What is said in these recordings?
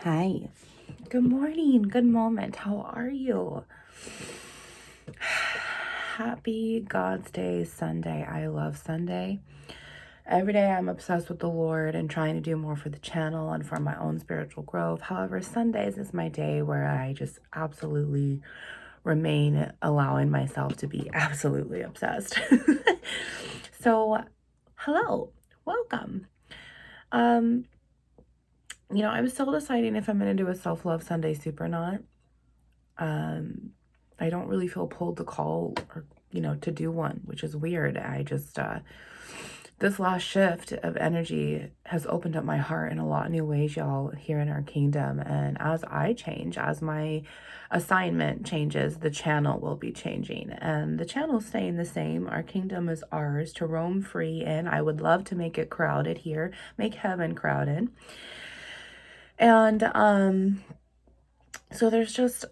Hi. Good morning. Good moment. How are you? Happy God's Day Sunday. I love Sunday. Every day I'm obsessed with the Lord and trying to do more for the channel and for my own spiritual growth. However, Sundays is my day where I just absolutely remain allowing myself to be absolutely obsessed. So, hello. Welcome. I'm still deciding if I'm going to do a self-love Sunday soup or not. I don't really feel pulled to call or, to do one, which is weird. I just, this last shift of energy has opened up my heart in a lot of new ways, y'all, here in our kingdom. And as I change, as my assignment changes, the channel will be changing. And the channel's staying the same. Our kingdom is ours to roam free in. I would love to make it crowded here, make heaven crowded. And so there's just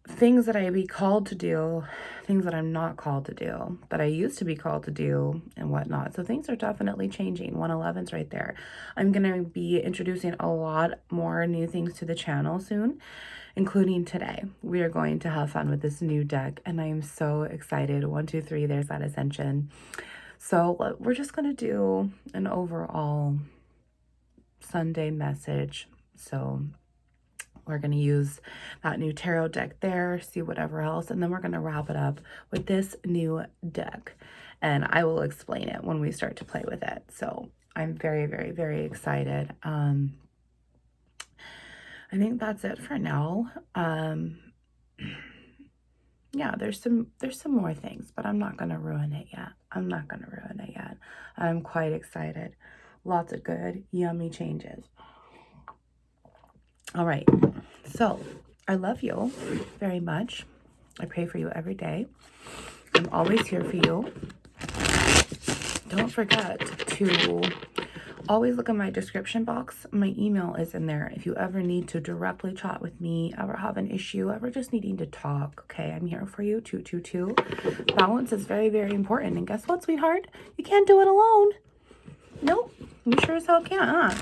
things that I be called to do, things that I'm not called to do, that I used to be called to do and whatnot. So things are definitely changing. 111's right there. I'm going to be introducing a lot more new things to the channel soon, including today. We are going to have fun with this new deck and I am so excited. 1, 2, 3, there's that ascension. So we're just going to do an overall Sunday message. So we're going to use that new tarot deck there, see whatever else, and then we're going to wrap it up with this new deck. And I will explain it when we start to play with it. So I'm very, very, very excited. I think that's it for now. Yeah, there's some more things, but I'm not going to ruin it yet. I'm quite excited. Lots of good, yummy changes. All right, so I love you very much. I pray for you every day. I'm always here for you. Don't forget to always look at my description box. My email is in there if you ever need to directly chat with me, ever have an issue, ever just needing to talk. Okay, I'm here for you. 222. Balance is very, very important. And guess what, sweetheart? You can't do it alone. Nope, we sure as hell can't, huh?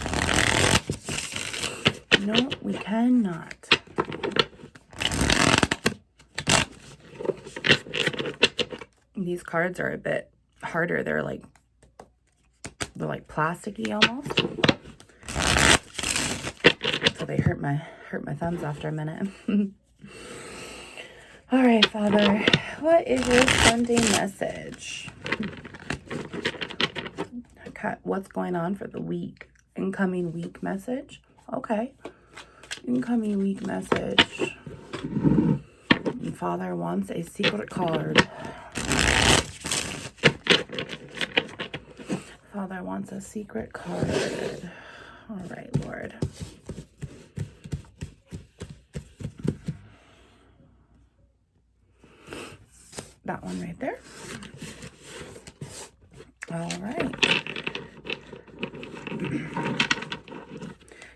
No, we cannot. These cards are a bit harder. They're like plasticky almost. So they hurt my thumbs after a minute. All right, Father, what is your Sunday message? Okay, what's going on for the week? Incoming week message. Okay. Incoming week message. And Father wants a secret card. Father wants a secret card. All right, Lord. That one right there. All right.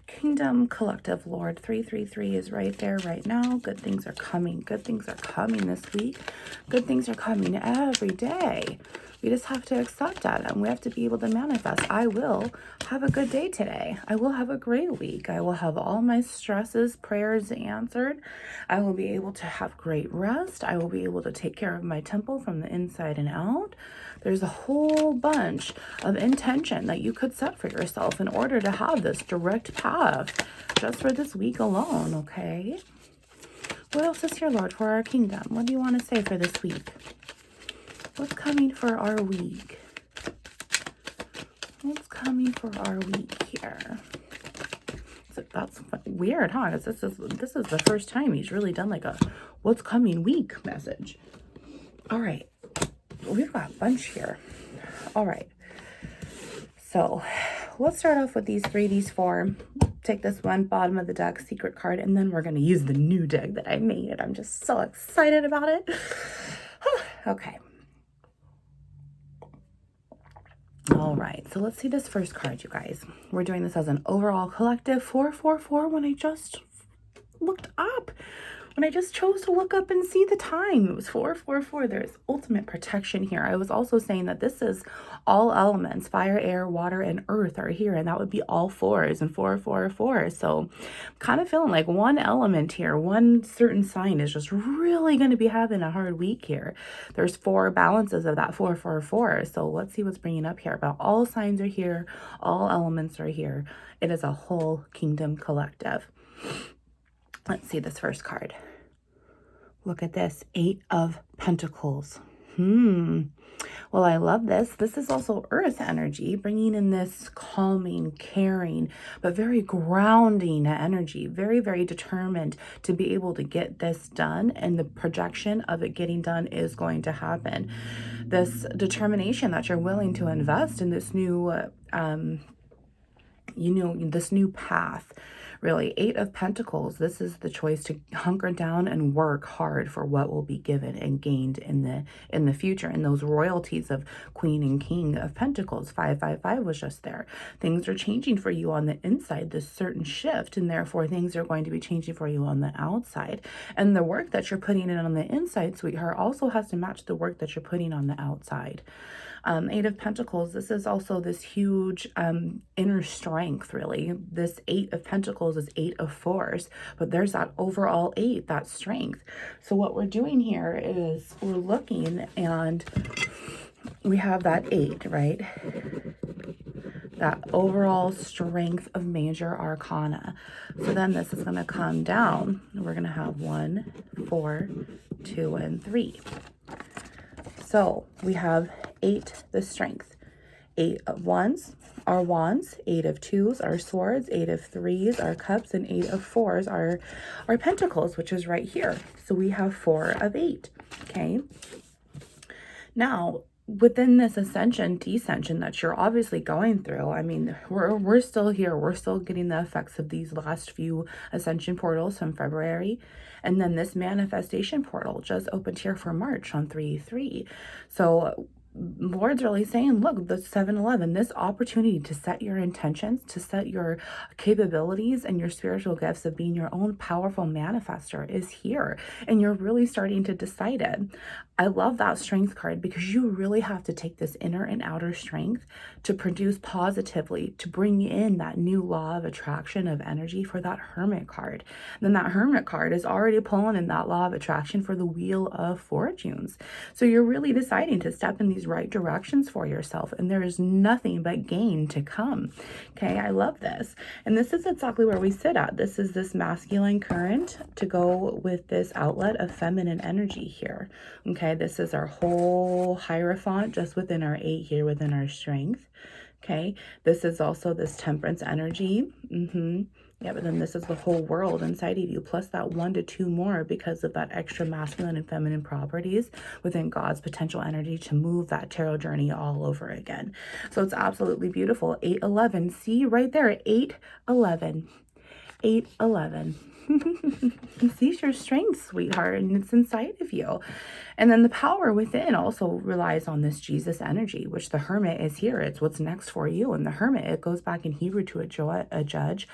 Kingdom Collective Lord 333 is right there right now. Good things are coming. Good things are coming this week. Good things are coming every day. We just have to accept that and we have to be able to manifest. I will have a good day today. I will have a great week. I will have all my stresses, prayers answered. I will be able to have great rest. I will be able to take care of my temple from the inside and out. There's a whole bunch of intention that you could set for yourself in order to have this direct path just for this week alone, okay? What else is here, Lord, for our kingdom? What do you want to say for this week? What's coming for our week? What's coming for our week here? So that's weird, huh? Because this is the first time he's really done like a what's coming week message. All right. We've got a bunch here. All right. So let's start off with these 3, these 4. Take this one, bottom of the deck, secret card, and then we're going to use the new deck that I made. I'm just so excited about it. Okay. All right, so let's see this first card, you guys. We're doing this as an overall collective 444 when I just looked up. when I just chose to look up and see the time. It was 4:44. There's ultimate protection here. I was also saying that this is all elements, fire, air, water, and earth are here, and that would be all fours and 444. So I'm kind of feeling like one element here, one certain sign is just really going to be having a hard week here. There's 4 balances of that 444. So let's see what's bringing up here. But all signs are here, all elements are here. It is a whole kingdom collective. Let's see this first card. Look at this, 8 of Pentacles. Well, I love this. This is also earth energy, bringing in this calming, caring, but very grounding energy. Very, very determined to be able to get this done. And the projection of it getting done is going to happen. This determination that you're willing to invest in this new, this new path. Really, 8 of Pentacles, this is the choice to hunker down and work hard for what will be given and gained in the future. And those royalties of Queen and King of Pentacles, 555 was just there. Things are changing for you on the inside, this certain shift, and therefore things are going to be changing for you on the outside. And the work that you're putting in on the inside, sweetheart, also has to match the work that you're putting on the outside. 8 of Pentacles, this is also this huge inner strength, really. This 8 of Pentacles is 8 of 4s, but there's that overall 8, that strength. So what we're doing here is we're looking and we have that 8, right? That overall strength of major arcana. So then this is going to come down. We're going to have 1, 4, 2, and 3. So we have 8, the strength. 8 of wands are wands, 8 of 2s are swords, 8 of 3s are cups, and 8 of 4s are pentacles, which is right here. So we have 4 of 8, okay? Now, within this ascension, descension that you're obviously going through, I mean, we're still here. We're still getting the effects of these last few ascension portals from February. And then this manifestation portal just opened here for March on 3/3. So Lord's really saying, look, the 7-11, this opportunity to set your intentions, to set your capabilities and your spiritual gifts of being your own powerful manifester is here. And you're really starting to decide it. I love that strength card because you really have to take this inner and outer strength to produce positively, to bring in that new law of attraction of energy for that Hermit card. Then that Hermit card is already pulling in that law of attraction for the Wheel of Fortunes. So you're really deciding to step in these right directions for yourself, and there is nothing but gain to come. Okay, I love this. And this is exactly where we sit at. This is this masculine current to go with this outlet of feminine energy here. Okay, this is our whole Hierophant just within our 8 here, within our strength. Okay, this is also this temperance energy. Yeah, but then this is the whole world inside of you, plus that 1 to 2 more because of that extra masculine and feminine properties within God's potential energy to move that tarot journey all over again. So it's absolutely beautiful. 8-11, see right there, 8-11, 8-11. See your strength, sweetheart, and it's inside of you. And then the power within also relies on this Jesus energy, which the Hermit is here. It's what's next for you. And the Hermit, it goes back in Hebrew to a judge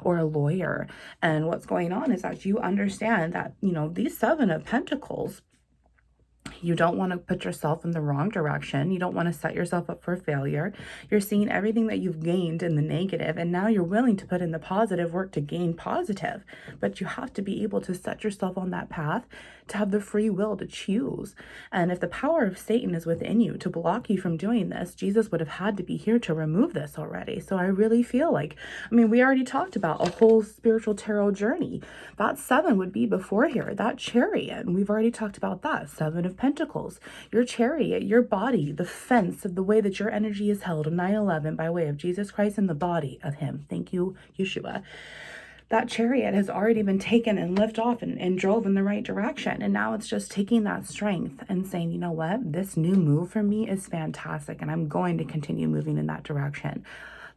or a lawyer. And what's going on is that you understand that, these 7 of Pentacles, you don't want to put yourself in the wrong direction. You don't want to set yourself up for failure. You're seeing everything that you've gained in the negative, and now you're willing to put in the positive work to gain positive. But you have to be able to set yourself on that path to have the free will to choose. And if the power of Satan is within you to block you from doing this, Jesus would have had to be here to remove this already. So I really feel like, we already talked about a whole spiritual tarot journey. That 7 would be before here, that Chariot. And we've already talked about that. 7 of Pentacles, your chariot, your body, the fence of the way that your energy is held, 9/11 by way of Jesus Christ and the body of him. Thank you, Yeshua. That chariot has already been taken and lifted off and drove in the right direction. And now it's just taking that strength and saying, you know what, this new move for me is fantastic. And I'm going to continue moving in that direction.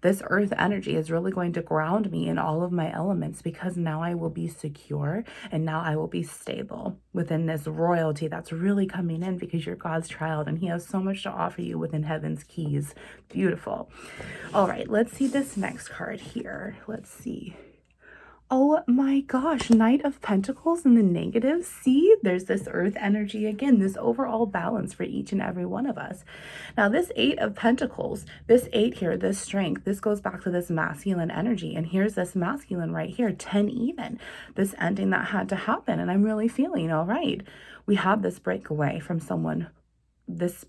This earth energy is really going to ground me in all of my elements because now I will be secure and now I will be stable within this royalty that's really coming in because you're God's child and he has so much to offer you within heaven's keys. Beautiful. All right, let's see this next card here. Let's see. Oh my gosh, Knight of Pentacles in the negative. See, there's this earth energy again, this overall balance for each and every one of us. Now, this Eight of Pentacles, this 8 here, this strength, this goes back to this masculine energy. And here's this masculine right here, 10 even, this ending that had to happen. And I'm really feeling all right. We had this breakaway from someone, this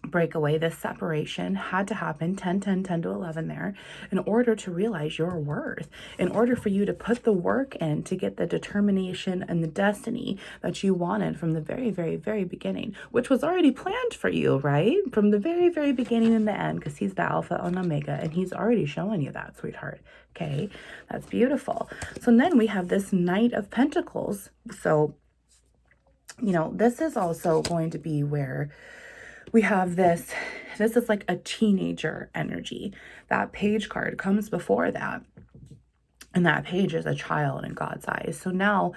breakaway, this separation had to happen, 10, 10, 10 to 11 there, in order to realize your worth, in order for you to put the work in to get the determination and the destiny that you wanted from the very, very, very beginning, which was already planned for you, right? From the very, very beginning and the end, because he's the alpha and omega, and he's already showing you that, sweetheart. Okay, that's beautiful. So then we have this Knight of Pentacles. So, you know, this is also going to be where we have this is like a teenager energy. That page card comes before that. And that page is a child in God's eyes. So now,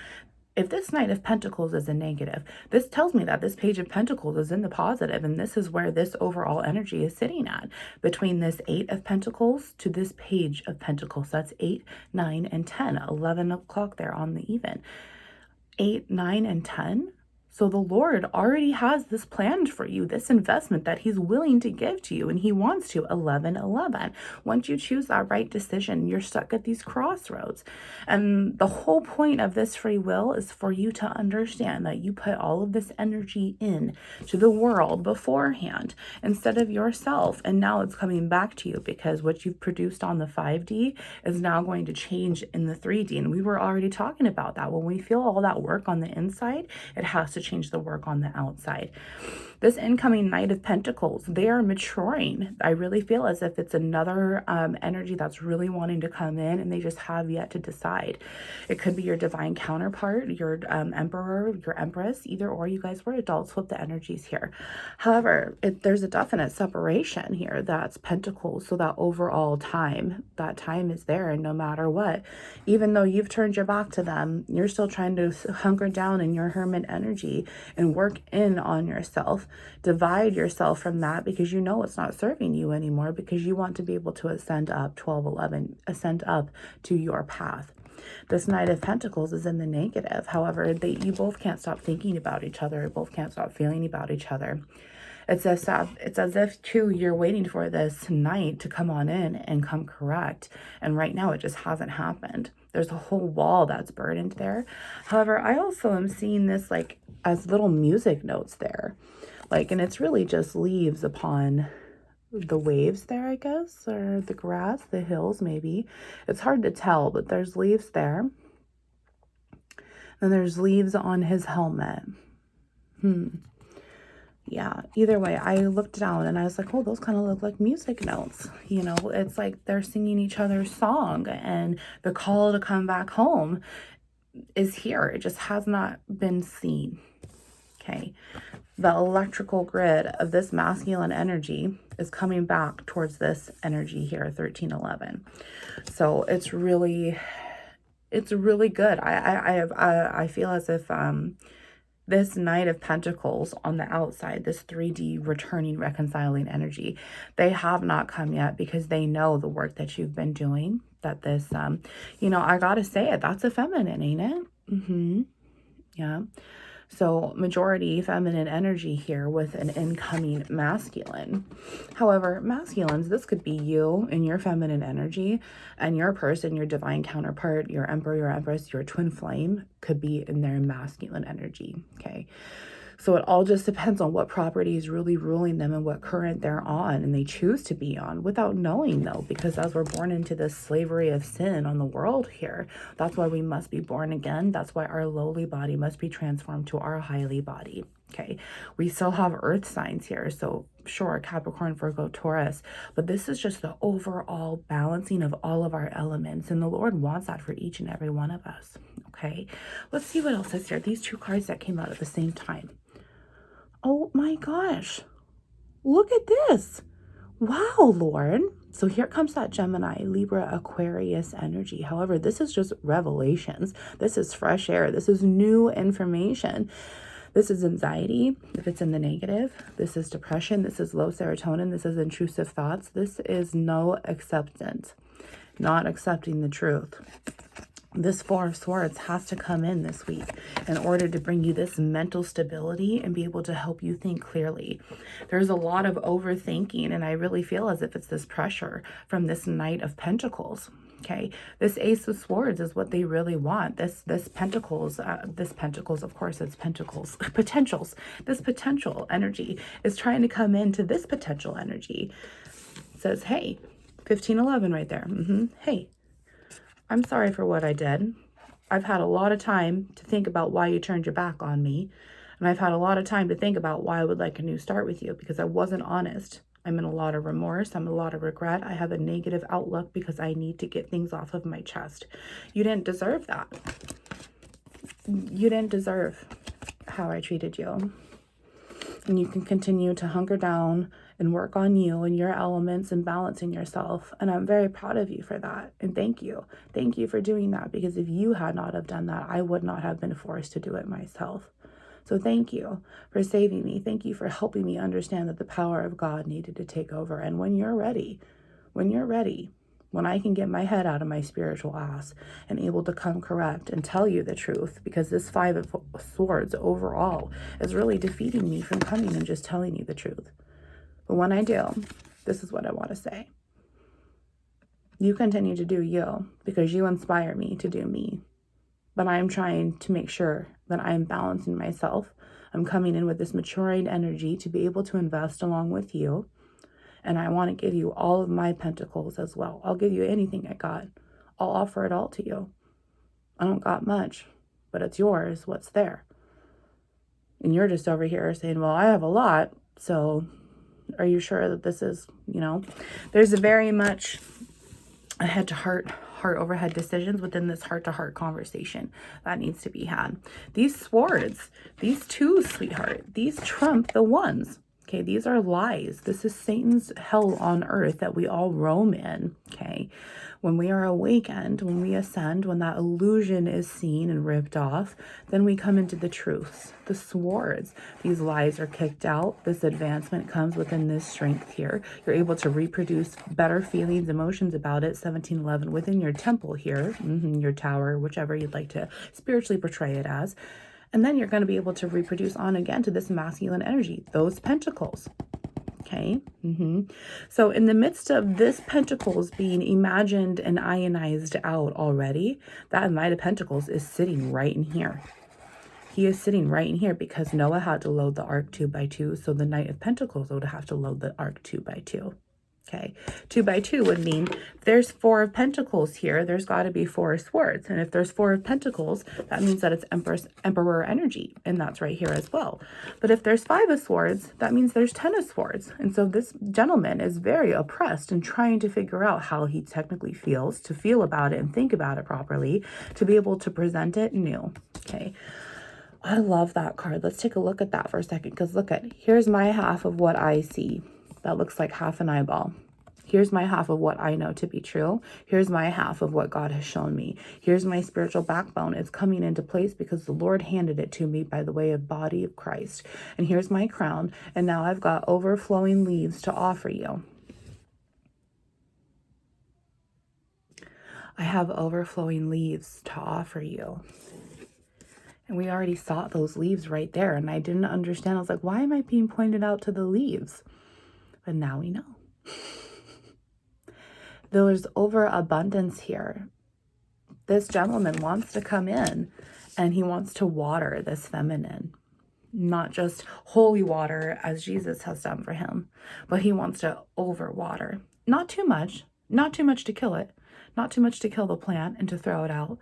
if this Knight of Pentacles is a negative, this tells me that this Page of Pentacles is in the positive, and this is where this overall energy is sitting at, between this 8 of Pentacles to this Page of Pentacles. That's 8, 9, and 10, 11 o'clock there on the even. 8, 9, and 10. So the Lord already has this planned for you, this investment that he's willing to give to you, and he wants to. 11, 11. Once you choose that right decision, you're stuck at these crossroads. And the whole point of this free will is for you to understand that you put all of this energy in to the world beforehand instead of yourself. And now it's coming back to you because what you've produced on the 5D is now going to change in the 3D. And we were already talking about that. When we feel all that work on the inside, it has to change the work on the outside. This incoming Knight of Pentacles, they are maturing. I really feel as if it's another energy that's really wanting to come in, and they just have yet to decide. It could be your divine counterpart, your emperor, your empress, either or. You guys were adults, flip the energies here. However, there's a definite separation here. That's Pentacles, so that overall time, that time is there, and no matter what, even though you've turned your back to them, you're still trying to hunker down in your hermit energy and work in on yourself. Divide yourself from that because you know it's not serving you anymore, because you want to be able to ascend up, 12, 11, ascend up to your path. This Knight of Pentacles is in the negative. However, you both can't stop thinking about each other. Both can't stop feeling about each other. It's as if too, you're waiting for this Knight to come on in and come correct. And right now it just hasn't happened. There's a whole wall that's burdened there. However, I also am seeing this like as little music notes there. Like, and it's really just leaves upon the waves there, I guess, or the grass, the hills, maybe. It's hard to tell, but there's leaves there. And there's leaves on his helmet. Yeah, either way, I looked down and I was like, oh, those kind of look like music notes. You know, it's like they're singing each other's song, and the call to come back home is here. It just has not been seen. Okay. The electrical grid of this masculine energy is coming back towards this energy here, 1311. So it's really good. I feel as if this Knight of Pentacles on the outside, this 3D returning, reconciling energy, they have not come yet because they know the work that you've been doing. That this, you know, I gotta say it, that's a feminine, ain't it? Yeah. So majority feminine energy here with an incoming masculine. However, masculines, this could be you in your feminine energy, and your person, your divine counterpart, your emperor, your empress, your twin flame could be in their masculine energy. Okay. So it all just depends on what property is really ruling them and what current they're on and they choose to be on, without knowing though, because as we're born into this slavery of sin on the world here, that's why we must be born again. That's why our lowly body must be transformed to our highly body. Okay, we still have earth signs here, so sure, Capricorn, Virgo, Taurus, but this is just the overall balancing of all of our elements, and the Lord wants that for each and every one of us. Okay, let's see what else is here. These two cards that came out at the same time. Oh my gosh, look at this. Wow, Lord. So here comes that Gemini, Libra, Aquarius energy. However, this is just revelations. This is fresh air. This is new information. This is anxiety, if it's in the negative. This is depression. This is low serotonin. This is intrusive thoughts. This is no acceptance, not accepting the truth. This Four of Swords has to come in this week in order to bring you this mental stability and be able to help you think clearly. There's a lot of overthinking, and I really feel as if it's this pressure from this Knight of Pentacles. Okay, this Ace of Swords is what they really want. This Pentacles, of course, it's Pentacles, potentials. This potential energy is trying to come into this potential energy. It says, hey, 1511 right there. Hey, I'm sorry for what I did. I've had a lot of time to think about why you turned your back on me. And I've had a lot of time to think about why I would like a new start with you, because I wasn't honest. I'm in a lot of remorse. I'm in a lot of regret. I have a negative outlook because I need to get things off of my chest. You didn't deserve that. You didn't deserve how I treated you. And you can continue to hunker down and work on you and your elements and balancing yourself. And I'm very proud of you for that. And thank you. Thank you for doing that, because if you had not have done that, I would not have been forced to do it myself. So thank you for saving me. Thank you for helping me understand that the power of God needed to take over. And when you're ready, when I can get my head out of my spiritual ass and able to come correct and tell you the truth, because this Five of Swords overall is really defeating me from coming and just telling you the truth. But when I do, this is what I want to say. You continue to do you because you inspire me to do me. But I'm trying to make sure that I'm balancing myself. I'm coming in with this maturing energy to be able to invest along with you. And I want to give you all of my pentacles as well. I'll give you anything I got. I'll offer it all to you. I don't got much, but it's yours, what's there. And you're just over here saying, well, I have a lot, so are you sure that this is, there's a very much a head-to-heart, heart-over-head decisions within this heart-to-heart conversation that needs to be had. These swords, these two, sweetheart, these trump the ones. Okay, these are lies. This is Satan's hell on earth that we all roam in, okay? When we are awakened, when we ascend, when that illusion is seen and ripped off, then we come into the truths, the swords. These lies are kicked out. This advancement comes within this strength here. You're able to reproduce better feelings, emotions about it, 1711, within your temple here, your tower, whichever you'd like to spiritually portray it as. And then you're going to be able to reproduce on again to this masculine energy, those pentacles. Okay. So in the midst of this pentacles being imagined and ionized out already, that Knight of Pentacles is sitting right in here. He is sitting right in here because Noah had to load the ark 2 by 2. So the Knight of Pentacles would have to load the ark 2 by 2. Okay, 2 by 2 would mean there's 4 of Pentacles here. There's got to be 4 of Swords. And if there's 4 of Pentacles, that means that it's Emperor energy. And that's right here as well. But if there's 5 of Swords, that means there's 10 of Swords. And so this gentleman is very oppressed and trying to figure out how he technically feels, to feel about it and think about it properly, to be able to present it new. Okay. I love that card. Let's take a look at that for a second. Because look at, here's my half of what I see. That looks like half an eyeball. Here's my half of what I know to be true. Here's my half of what God has shown me. Here's my spiritual backbone. It's coming into place because the Lord handed it to me by the way of body of Christ. And here's my crown. And now I've got overflowing leaves to offer you. I have overflowing leaves to offer you. And we already saw those leaves right there. And I didn't understand. I was like, why am I being pointed out to the leaves? But now we know. There's overabundance here. This gentleman wants to come in and he wants to water this feminine. Not just holy water as Jesus has done for him, but he wants to overwater. Not too much to kill it, not too much to kill the plant and to throw it out.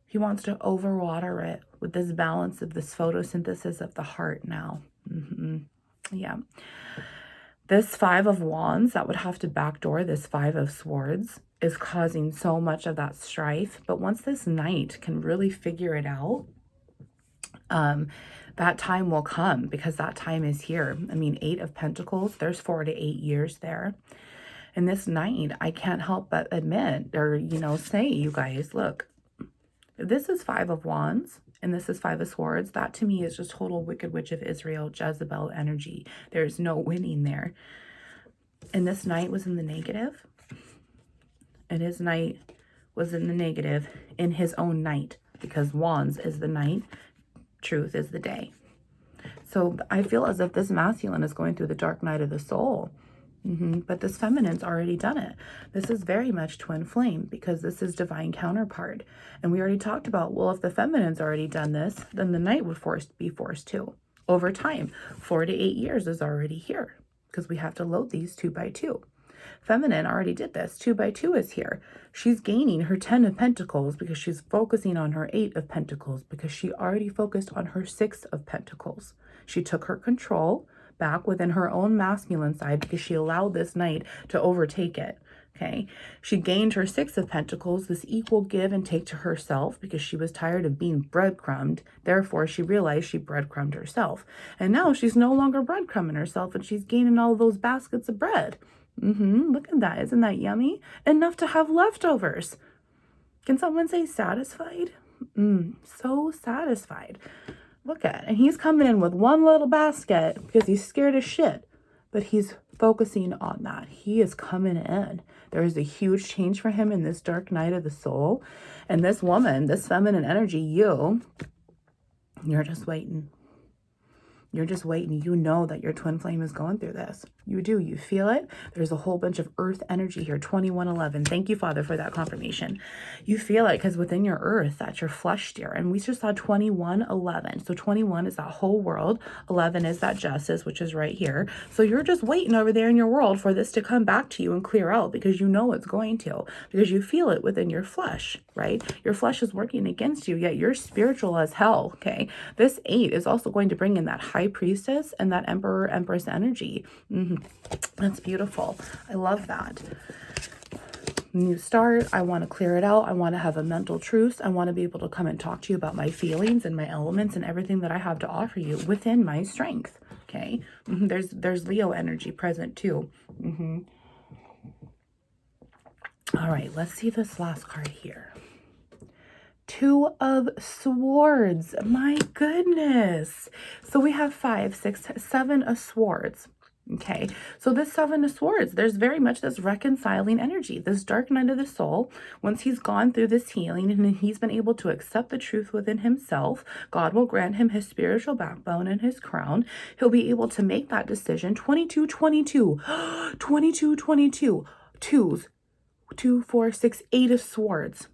He wants to overwater it with this balance of this photosynthesis of the heart now. Yeah. This 5 of Wands that would have to backdoor this 5 of Swords is causing so much of that strife. But once this Knight can really figure it out, that time will come, because that time is here. I mean, 8 of Pentacles, there's 4 to 8 years there. And this Knight, I can't help but admit, or, say, you guys, look, if this is 5 of Wands, and this is 5 of Swords, that to me is just total Wicked Witch of Israel, Jezebel energy. There's no winning there. And this Knight was in the negative. And his Knight was in the negative in his own night, because wands is the night, truth is the day. So I feel as if this masculine is going through the dark night of the soul. But this feminine's already done it. This is very much twin flame, because this is divine counterpart. And we already talked about, well, if the feminine's already done this, then the knight would be forced to. Over time, 4 to 8 years is already here, because we have to load these 2 by 2. Feminine already did this. 2 by 2 is here. She's gaining her 10 of Pentacles because she's focusing on her 8 of Pentacles, because she already focused on her 6 of Pentacles. She took her control back within her own masculine side because she allowed this knight to overtake it. Okay, she gained her 6 of Pentacles, this equal give and take to herself, because she was tired of being breadcrumbed. Therefore, she realized she breadcrumbed herself. And now she's no longer breadcrumbing herself, and she's gaining all those baskets of bread. Look at that. Isn't that yummy? Enough to have leftovers. Can someone say satisfied? So satisfied. Look at it. And he's coming in with one little basket because he's scared as shit. But he's focusing on that. He is coming in. There is a huge change for him in this dark night of the soul. And this woman, this feminine energy, you're just waiting. You're just waiting. You know that your twin flame is going through this. You do. You feel it. There's a whole bunch of earth energy here. 2111. Thank you, Father, for that confirmation. You feel it because within your earth, that's your flesh dear. And we just saw 2111. So 21 is that whole world. 11 is that justice, which is right here. So you're just waiting over there in your world for this to come back to you and clear out, because you know it's going to, because you feel it within your flesh, right? Your flesh is working against you, yet you're spiritual as hell, okay? This 8 is also going to bring in that high priestess and that emperor, empress energy. That's beautiful. I love that. New start. I want to clear it out. I want to have a mental truce. I want to be able to come and talk to you about my feelings and my elements and everything that I have to offer you within my strength. Okay. There's Leo energy present too. All right. Let's see this last card here. 2 of Swords. My goodness. So we have 5, 6, 7 of Swords. Okay, so this 7 of Swords, there's very much this reconciling energy, this dark night of the soul. Once he's gone through this healing and he's been able to accept the truth within himself, God will grant him his spiritual backbone and his crown. He'll be able to make that decision. 22, 22, 22, 22, 2s, 2, 4, 6, 8 of Swords.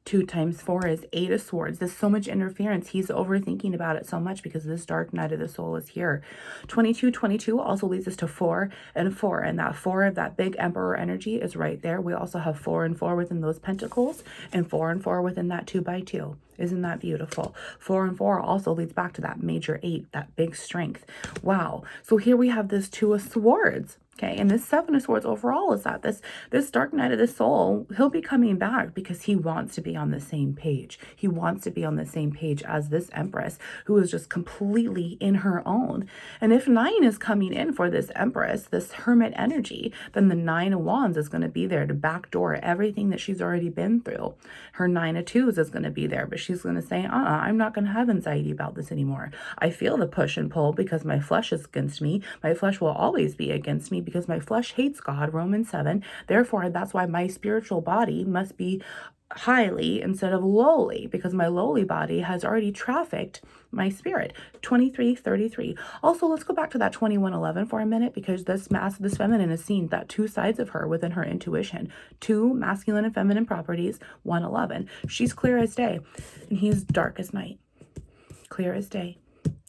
2 times 4 is 8 of Swords. There's so much interference. He's overthinking about it so much because this dark night of the soul is here. 22, 22 also leads us to 4 and 4. And that 4 of that big emperor energy is right there. We also have 4 and 4 within those pentacles, and 4 and 4 within that 2 by 2. Isn't that beautiful? 4 and 4 also leads back to that major 8, that big strength. Wow. So here we have this 2 of Swords. Okay, and this 7 of Swords overall is that this dark night of the soul, he'll be coming back because he wants to be on the same page. He wants to be on the same page as this Empress, who is just completely in her own. And if 9 is coming in for this Empress, this Hermit energy, then the 9 of Wands is going to be there to backdoor everything that she's already been through. Her 9 of Twos is going to be there, but she's going to say, I'm not going to have anxiety about this anymore. I feel the push and pull because my flesh is against me. My flesh will always be against me because my flesh hates God, Romans 7. Therefore, that's why my spiritual body must be highly instead of lowly, because my lowly body has already trafficked my spirit. 2333. Also, let's go back to that 2111 for a minute, because this feminine is seeing that 2 sides of her within her intuition. 2 masculine and feminine properties, 111. She's clear as day, and he's dark as night. Clear as day.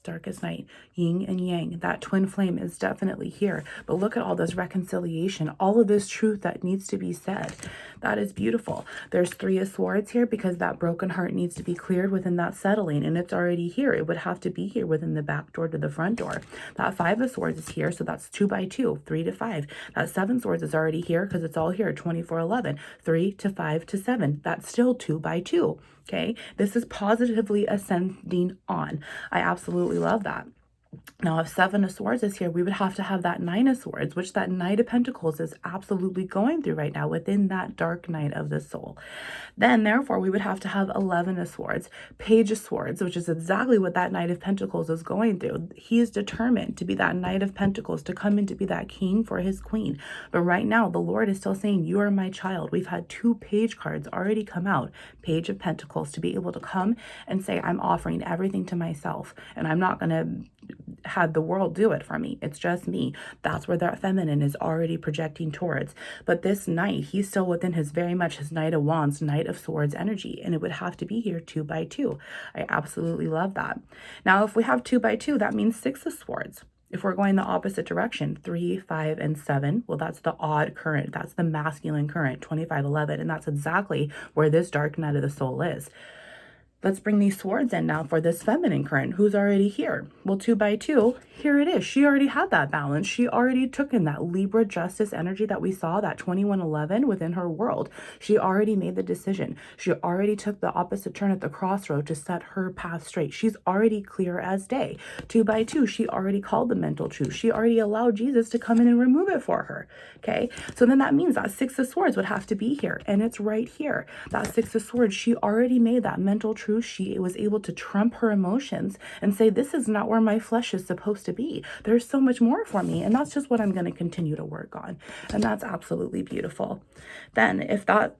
Dark as night, yin and yang. That twin flame is definitely here. But look at all this reconciliation, all of this truth that needs to be said. That is beautiful. There's 3 of Swords here because that broken heart needs to be cleared within that settling, and it's already here. It would have to be here within the back door to the front door. That 5 of Swords is here, so that's 2 by 2, 3 to 5. That 7 Swords is already here because it's all here, 2411, 3 to 5 to 7. That's still 2 by 2. Okay, this is positively ascending on. I absolutely love that. Now, if Seven of Swords is here, we would have to have that Nine of Swords, which that Knight of Pentacles is absolutely going through right now within that dark night of the soul. Then, therefore, we would have to have 11 of Swords, Page of Swords, which is exactly what that Knight of Pentacles is going through. He is determined to be that Knight of Pentacles, to come in to be that king for his queen. But right now, the Lord is still saying, you are my child. We've had 2 page cards already come out, Page of Pentacles, to be able to come and say, I'm offering everything to myself, and I'm not going to had the world do it for me. It's just me. That's where that feminine is already projecting towards. But this knight, he's still within his very much his Knight of Wands, Knight of Swords energy, and it would have to be here 2 by 2. I absolutely love that. Now, if we have 2 by 2, that means 6 of Swords. If we're going the opposite direction, 3, 5, and 7, well, that's the odd current. That's the masculine current, 25, 11, and that's exactly where this dark night of the soul is. Let's bring these swords in now for this feminine current who's already here. Well, 2 by 2, here it is. She already had that balance. She already took in that Libra justice energy that we saw, that 2111 within her world. She already made the decision. She already took the opposite turn at the crossroad to set her path straight. She's already clear as day. 2 by 2, she already called the mental truth. She already allowed Jesus to come in and remove it for her. Okay, so then that means that 6 of Swords would have to be here, and it's right here. That 6 of Swords, she already made that mental truth. She was able to trump her emotions and say, this is not where my flesh is supposed to be. There's so much more for me, and that's just what I'm going to continue to work on. And that's absolutely beautiful. Then if that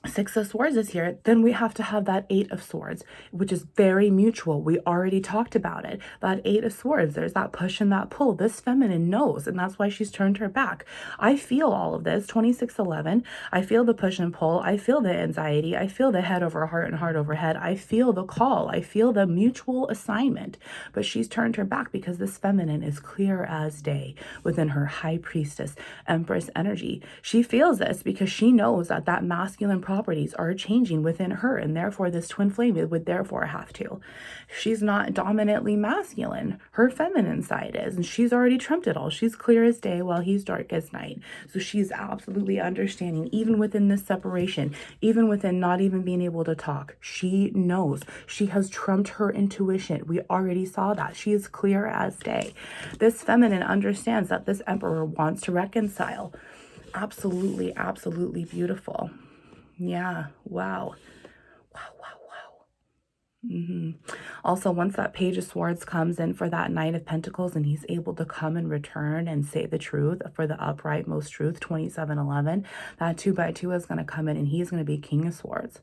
6 of Swords is here, then we have to have that 8 of Swords, which is very mutual. We already talked about it. That 8 of Swords, there's that push and that pull. This feminine knows, and that's why she's turned her back. I feel all of this, 2611. I feel the push and pull. I feel the anxiety. I feel the head over heart and heart over head. I feel the call. I feel the mutual assignment. But she's turned her back because this feminine is clear as day within her High Priestess, Empress energy. She feels this because she knows that that masculine properties are changing within her, and therefore this twin flame would therefore have to. She's not dominantly masculine. Her feminine side is, and she's already trumped it all. She's clear as day while he's dark as night. So she's absolutely understanding, even within this separation, even within not even being able to talk. She knows. She has trumped her intuition. We already saw that. She is clear as day. This feminine understands that this emperor wants to reconcile. Absolutely, absolutely beautiful. Yeah. Wow. Also, once that Page of Swords comes in for that Knight of Pentacles and he's able to come and return and say the truth for the upright most truth, 2711, that 2 by 2 is going to come in and he's going to be King of Swords,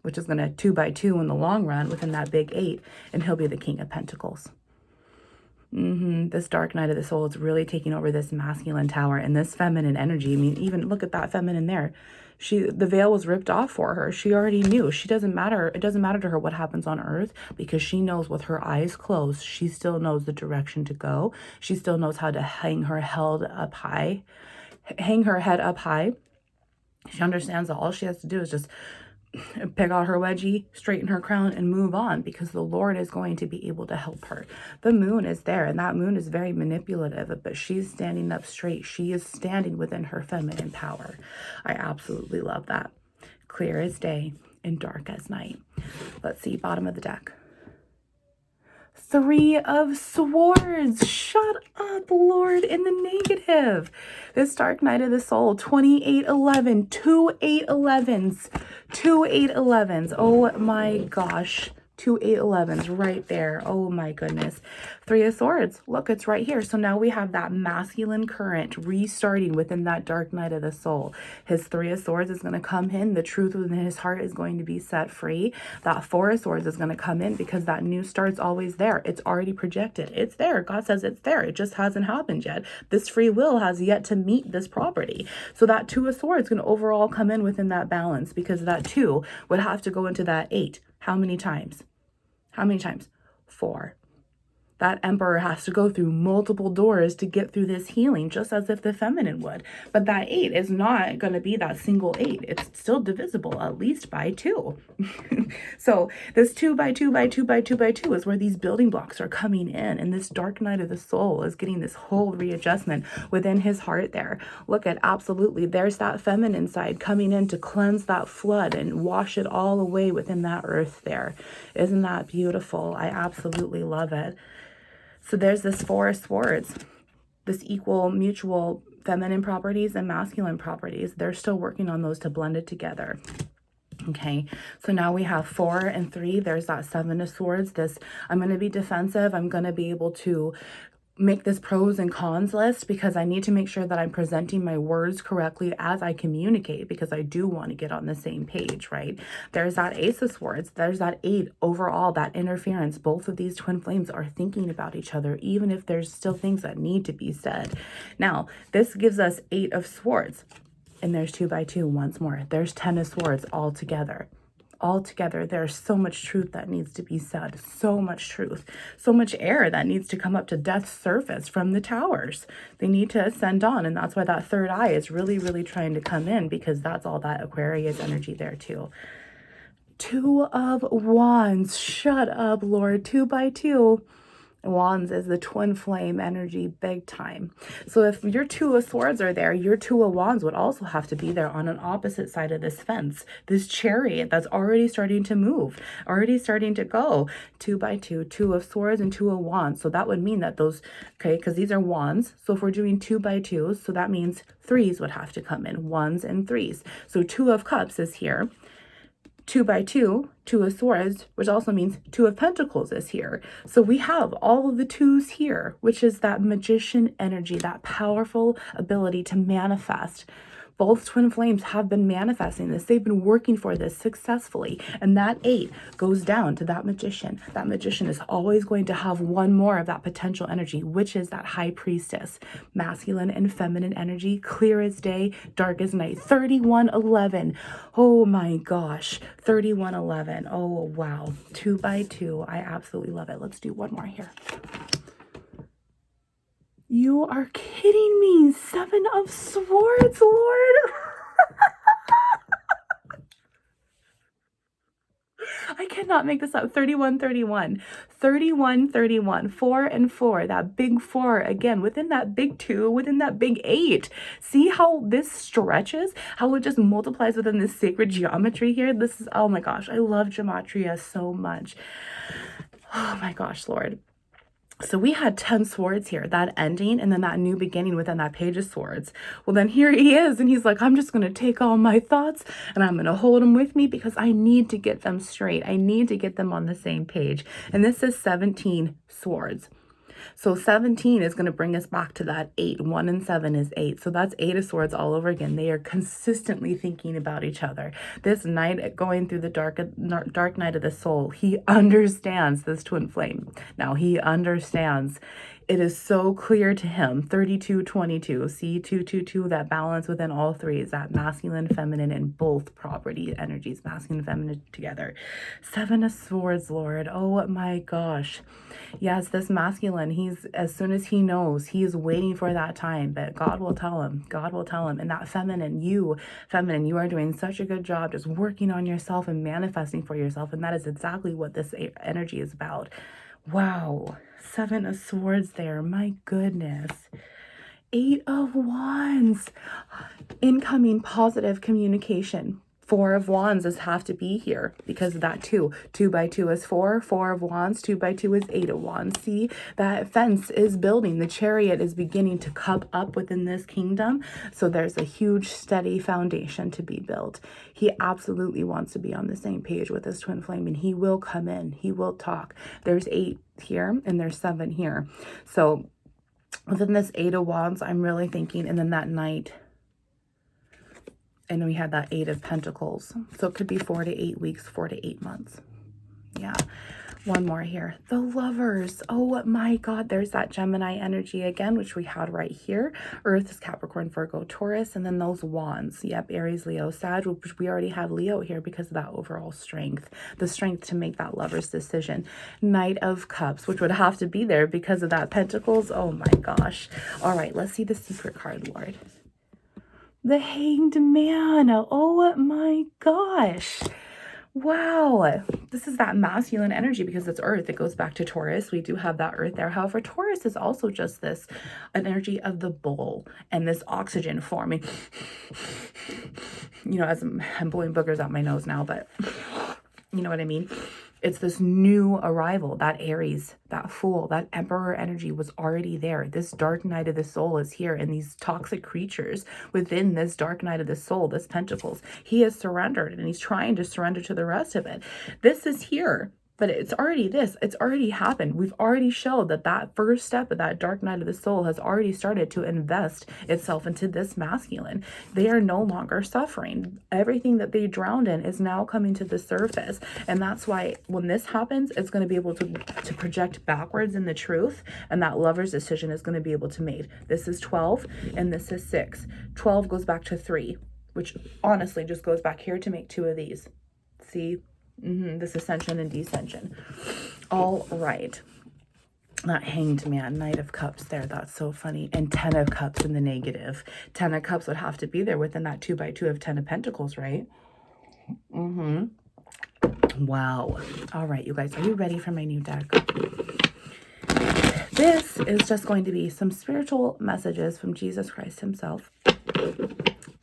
which is going to 2 by 2 in the long run within that big 8, and he'll be the King of Pentacles. This dark night of the soul is really taking over this masculine tower and this feminine energy. I mean, even look at that feminine there. The veil was ripped off for her. She already knew. She doesn't matter. It doesn't matter to her what happens on earth, because she knows with her eyes closed, she still knows the direction to go. She still knows how to hang her head up high. She understands that all she has to do is just pick out her wedgie, straighten her crown, and move on, because the Lord is going to be able to help her. The moon is there, and that moon is very manipulative, but she's standing up straight. She is standing within her feminine power. I absolutely love that. Clear as day and dark as night. Let's see, bottom of the deck. 3 of Swords. Shut up, Lord, in the negative. This dark night of the soul, 2811, 2 811s, 2 811s. Oh my gosh. 2 811s right there. Oh my goodness. 3 of Swords. Look, it's right here. So now we have that masculine current restarting within that dark night of the soul. His 3 of Swords is going to come in. The truth within his heart is going to be set free. That 4 of Swords is going to come in because that new start's always there. It's already projected. It's there. God says it's there. It just hasn't happened yet. This free will has yet to meet this property. So that 2 of Swords can overall come in within that balance, because that 2 would have to go into that 8. How many times? How many times? 4. That emperor has to go through multiple doors to get through this healing, just as if the feminine would. But that 8 is not going to be that single 8. It's still divisible, at least by 2. So this 2 by 2 by 2 by 2 by 2 is where these building blocks are coming in. And this dark night of the soul is getting this whole readjustment within his heart there. Look at, absolutely, there's that feminine side coming in to cleanse that flood and wash it all away within that earth there. Isn't that beautiful? I absolutely love it. So there's this Four of Swords, this equal mutual feminine properties and masculine properties. They're still working on those to blend it together. Okay, so now we have 4 and 3. There's that Seven of Swords. This, I'm going to be defensive. I'm going to be able to make this pros and cons list because I need to make sure that I'm presenting my words correctly as I communicate, because I do want to get on the same page, right? There's that Ace of Swords. There's that 8 overall, that interference. Both of these twin flames are thinking about each other, even if there's still things that need to be said. Now, this gives us 8 of Swords, and there's 2 by 2 once more. There's 10 of Swords all together. Altogether, there's so much truth that needs to be said, so much truth, so much air that needs to come up to death's surface from the towers. They need to ascend on, and that's why that third eye is really, really trying to come in, because that's all that Aquarius energy there too. 2 of Wands, shut up, Lord. 2 by 2. Wands is the twin flame energy big time. So if your 2 of Swords are there, your 2 of Wands would also have to be there on an opposite side of this fence, this chariot that's already starting to move, already starting to go. 2 by 2, 2 of Swords and 2 of Wands. So that would mean that those, okay, because these are Wands. So if we're doing 2 by 2, so that means 3s would have to come in, 1s and 3s. So 2 of Cups is here. 2 by 2, 2 of Swords, which also means 2 of Pentacles is here. So we have all of the 2s here, which is that magician energy, that powerful ability to manifest. Both twin flames have been manifesting this. They've been working for this successfully. And that 8 goes down to that magician. That magician is always going to have one more of that potential energy, which is that high priestess. Masculine and feminine energy, clear as day, dark as night. 3111. Oh my gosh. 3111. Oh, wow. 2 by 2. I absolutely love it. Let's do one more here. You are kidding me. 7 of Swords, Lord. I cannot make this up. 3131. 3131. 4 and 4. That big 4 again within that big 2, within that big 8. See how this stretches? How it just multiplies within this sacred geometry here? This is, oh my gosh, I love Gematria so much. Oh my gosh, Lord. So we had 10 swords here, that ending, and then that new beginning within that Page of Swords. Well, then here he is, and he's like, I'm just going to take all my thoughts, and I'm going to hold them with me because I need to get them straight. I need to get them on the same page. And this is 17 swords. So 17 is going to bring us back to that 8. 1 and 7 is 8. So that's 8 of Swords all over again. They are consistently thinking about each other. This knight going through the dark night of the soul, he understands this twin flame. Now he understands. It is so clear to him. 3222. See, 222, that balance within all three is that masculine, feminine, and both property energies, masculine and feminine together. 7 of Swords, Lord. Oh my gosh. Yes, this masculine, he's, as soon as he knows, he is waiting for that time, but God will tell him. God will tell him. And that feminine, you are doing such a good job just working on yourself and manifesting for yourself. And that is exactly what this energy is about. Wow. 7 of Swords there. My goodness. 8 of Wands. Incoming positive communication. 4 of Wands is have to be here because of that 2. 2 by 2 is 4. 4 of Wands. 2 by 2 is 8 of Wands. See, that fence is building. The chariot is beginning to cup up within this kingdom. So there's a huge, steady foundation to be built. He absolutely wants to be on the same page with this twin flame, and he will come in. He will talk. There's 8 here and there's 7 here. So within this 8 of Wands, I'm really thinking, and then that Knight. And we had that 8 of Pentacles. So it could be 4 to 8 weeks, 4 to 8 months. Yeah. One more here. The Lovers. Oh my God. There's that Gemini energy again, which we had right here. Earth is Capricorn, Virgo, Taurus. And then those Wands. Yep. Aries, Leo, Sag, which we already have Leo here because of that overall strength. The strength to make that Lover's decision. Knight of Cups, which would have to be there because of that Pentacles. Oh my gosh. All right. Let's see the secret card, Lord. The Hanged Man. Oh my gosh. Wow. This is that masculine energy because it's Earth. It goes back to Taurus. We do have that Earth there. However, Taurus is also just this energy of the bull and this oxygen forming. You know, as I'm blowing boogers out my nose now, but you know what I mean? It's this new arrival. That Aries, that Fool, that Emperor energy was already there. This dark night of the soul is here, and these toxic creatures within this dark night of the soul, this Pentacles, he has surrendered, and he's trying to surrender to the rest of it. This is here. But it's already it's already happened. We've already showed that that first step of that dark night of the soul has already started to invest itself into this masculine. They are no longer suffering. Everything that they drowned in is now coming to the surface. And that's why when this happens, it's going to be able to project backwards in the truth. And that lover's decision is going to be able to make. This is 12 and this is 6. 12 goes back to 3, which honestly just goes back here to make 2 of these. See? This ascension and descension. All right. That Hanged Man, Knight of Cups there. That's so funny. And 10 of Cups in the negative. 10 of Cups would have to be there within that 2x2 of 10 of Pentacles, right? Wow. All right, you guys. Are you ready for my new deck? This is just going to be some spiritual messages from Jesus Christ himself.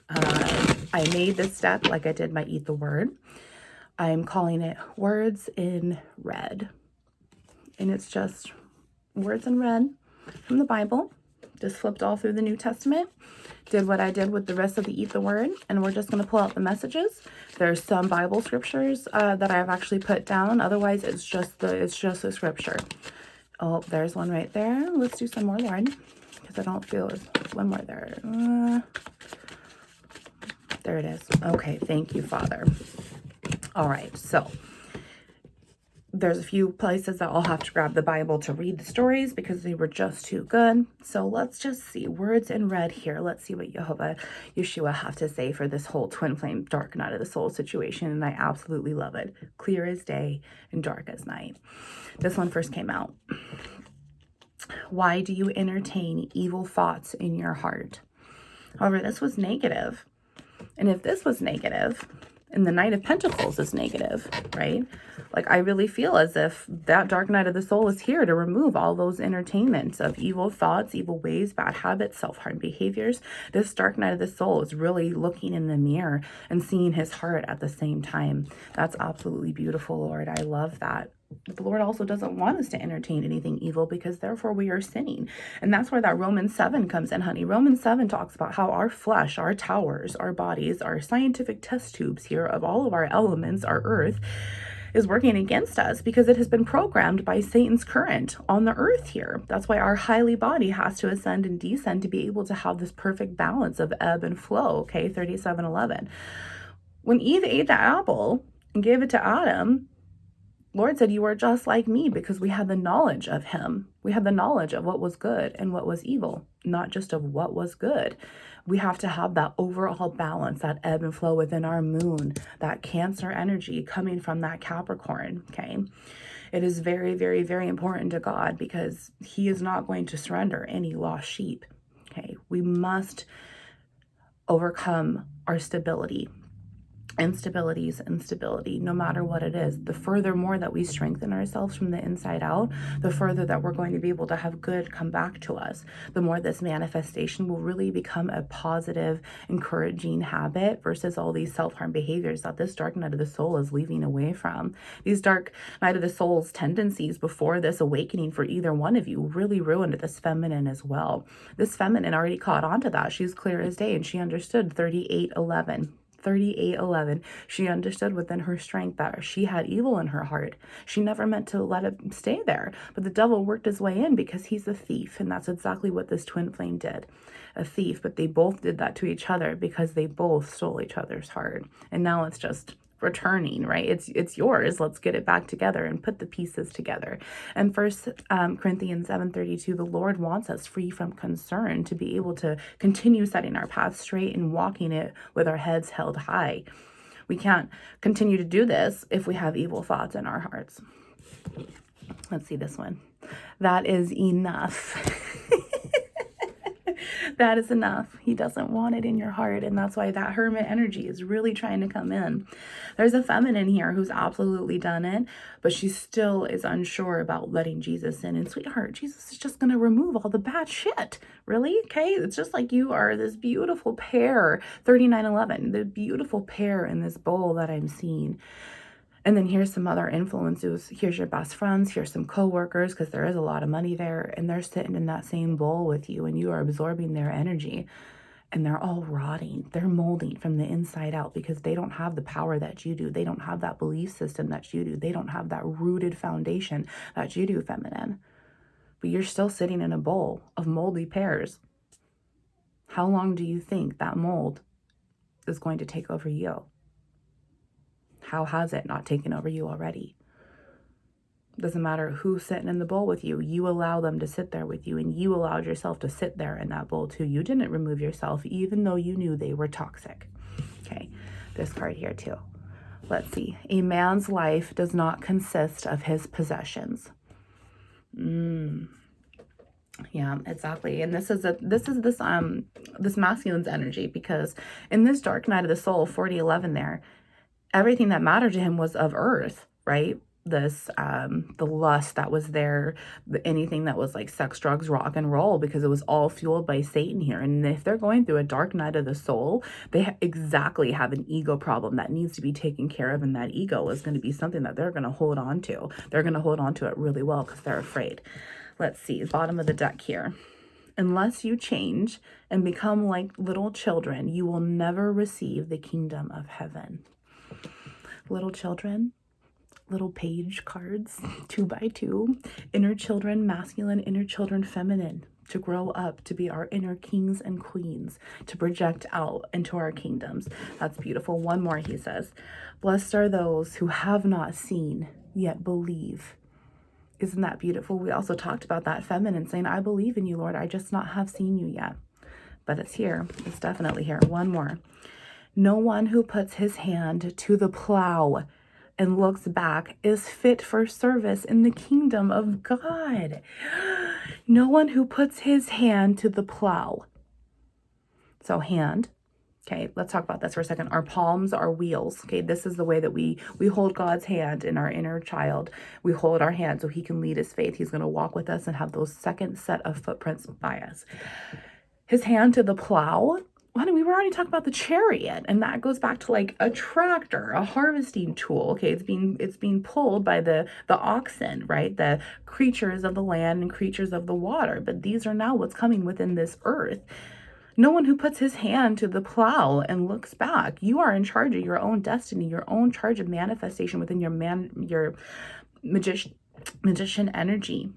I made this deck like I did my Eat the Word. I'm calling it Words in Red. And it's just words in red from the Bible. Just flipped all through the New Testament. Did what I did with the rest of the Eat the Word. And we're just going to pull out the messages. There's some Bible scriptures that I've actually put down. Otherwise, it's just the scripture. Oh, there's one right there. Let's do some more, Lord. Because I don't feel there's one more there. There it is. Okay, thank you, Father. All right, so there's a few places that I'll have to grab the Bible to read the stories because they were just too good. So let's just see. Words in red here. Let's see what Yeshua have to say for this whole twin flame dark night of the soul situation. And I absolutely love it. Clear as day and dark as night. This one first came out. Why do you entertain evil thoughts in your heart? However, this was negative. And if this was negative, and the Knight of Pentacles is negative, right? Like, I really feel as if that dark night of the soul is here to remove all those entertainments of evil thoughts, evil ways, bad habits, self-harm behaviors. This dark night of the soul is really looking in the mirror and seeing his heart at the same time. That's absolutely beautiful, Lord. I love that. The Lord also doesn't want us to entertain anything evil because therefore we are sinning. And that's where that Romans 7 comes in, honey. Romans 7 talks about how our flesh, our towers, our bodies, our scientific test tubes here of all of our elements, our earth, is working against us because it has been programmed by Satan's current on the earth here. That's why our highly body has to ascend and descend to be able to have this perfect balance of ebb and flow, okay, 37:11. When Eve ate the apple and gave it to Adam, Lord said, you are just like me because we had the knowledge of him. We had the knowledge of what was good and what was evil, not just of what was good. We have to have that overall balance, that ebb and flow within our moon, that Cancer energy coming from that Capricorn, okay? It is very, very, very important to God because he is not going to surrender any lost sheep, okay? We must overcome our stability. Instability is instability, no matter what it is. The furthermore that we strengthen ourselves from the inside out, the further that we're going to be able to have good come back to us. The more this manifestation will really become a positive, encouraging habit versus all these self-harm behaviors that this dark night of the soul is leaving away from. These dark night of the soul's tendencies before this awakening for either one of you really ruined this feminine as well. This feminine already caught on to that. She's clear as day and she understood 38:11. 38:11. She understood within her strength that she had evil in her heart. She never meant to let it stay there, but the devil worked his way in because he's a thief, and that's exactly what this twin flame did. A thief, but they both did that to each other because they both stole each other's heart. And now it's just returning, right? It's yours. Let's get it back together and put the pieces together. And First Corinthians 7:32, the Lord wants us free from concern to be able to continue setting our path straight and walking it with our heads held high. We can't continue to do this if we have evil thoughts in our hearts. Let's see this one. That is enough. That is enough. He doesn't want it in your heart. And that's why that hermit energy is really trying to come in. There's a feminine here who's absolutely done it, but she still is unsure about letting Jesus in. And sweetheart, Jesus is just going to remove all the bad shit. Really? Okay. It's just like you are this beautiful pear, 39:11, the beautiful pear in this bowl that I'm seeing. And then here's some other influences. Here's your best friends. Here's some coworkers, because there is a lot of money there. And they're sitting in that same bowl with you, and you are absorbing their energy. And they're all rotting. They're molding from the inside out because they don't have the power that you do. They don't have that belief system that you do. They don't have that rooted foundation that you do, feminine. But you're still sitting in a bowl of moldy pears. How long do you think that mold is going to take over you? How has it not taken over you already? Doesn't matter who's sitting in the bowl with you. You allow them to sit there with you, and you allowed yourself to sit there in that bowl too. You didn't remove yourself, even though you knew they were toxic. Okay, this card here too. Let's see. A man's life does not consist of his possessions. Yeah, exactly. And this masculine's energy, because in this dark night of the soul, 4011 there, everything that mattered to him was of earth, right? This, the lust that was there, anything that was like sex, drugs, rock and roll, because it was all fueled by Satan here. And if they're going through a dark night of the soul, they exactly have an ego problem that needs to be taken care of. And that ego is going to be something that they're going to hold on to. They're going to hold on to it really well because they're afraid. Let's see, bottom of the deck here. Unless you change and become like little children, you will never receive the kingdom of heaven. Little children, little page cards, 2 by 2, inner children masculine, inner children feminine, to grow up to be our inner kings and queens, to project out into our kingdoms. That's beautiful. One more, he says, blessed are those who have not seen yet believe. Isn't that beautiful? We also talked about that feminine saying, I believe in you, Lord. I just not have seen you yet. But it's here. It's definitely here. One more. No one who puts his hand to the plow and looks back is fit for service in the kingdom of God. No one who puts his hand to the plow. So hand. Okay, let's talk about this for a second. Our palms are wheels. Okay, this is the way that we hold God's hand in our inner child. We hold our hand so he can lead his faith. He's going to walk with us and have those second set of footprints by us. His hand to the plow. Honey, we were already talking about the chariot, and that goes back to like a tractor, a harvesting tool. Okay, it's being pulled by the oxen, right? The creatures of the land and creatures of the water. But these are now what's coming within this earth. No one who puts his hand to the plow and looks back. You are in charge of your own destiny, your own charge of manifestation within your magician energy.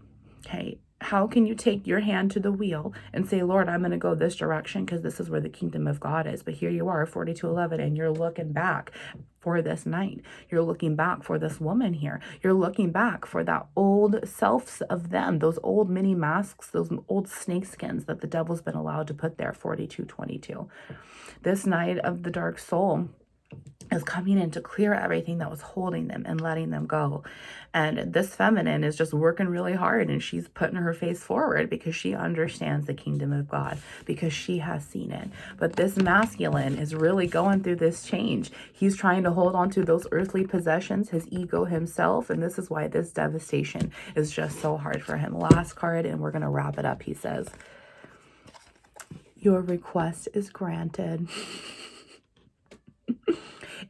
Okay. How can you take your hand to the wheel and say, Lord, I'm going to go this direction because this is where the kingdom of God is. But here you are, 4211, and you're looking back for this night. You're looking back for this woman here. You're looking back for that old selves of them, those old mini masks, those old snake skins that the devil's been allowed to put there, 4222. This night of the dark soul is coming in to clear everything that was holding them and letting them go. And this feminine is just working really hard, and she's putting her face forward because she understands the kingdom of God, because she has seen it. But this masculine is really going through this change. He's trying to hold on to those earthly possessions, his ego himself, and this is why this devastation is just so hard for him. Last card, and we're going to wrap it up. He says, your request is granted.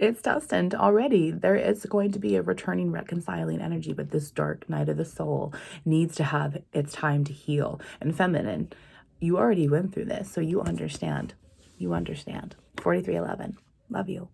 It's destined already. There is going to be a returning, reconciling energy, but this dark night of the soul needs to have its time to heal. And feminine, you already went through this, so you understand. You understand. 4311. Love you.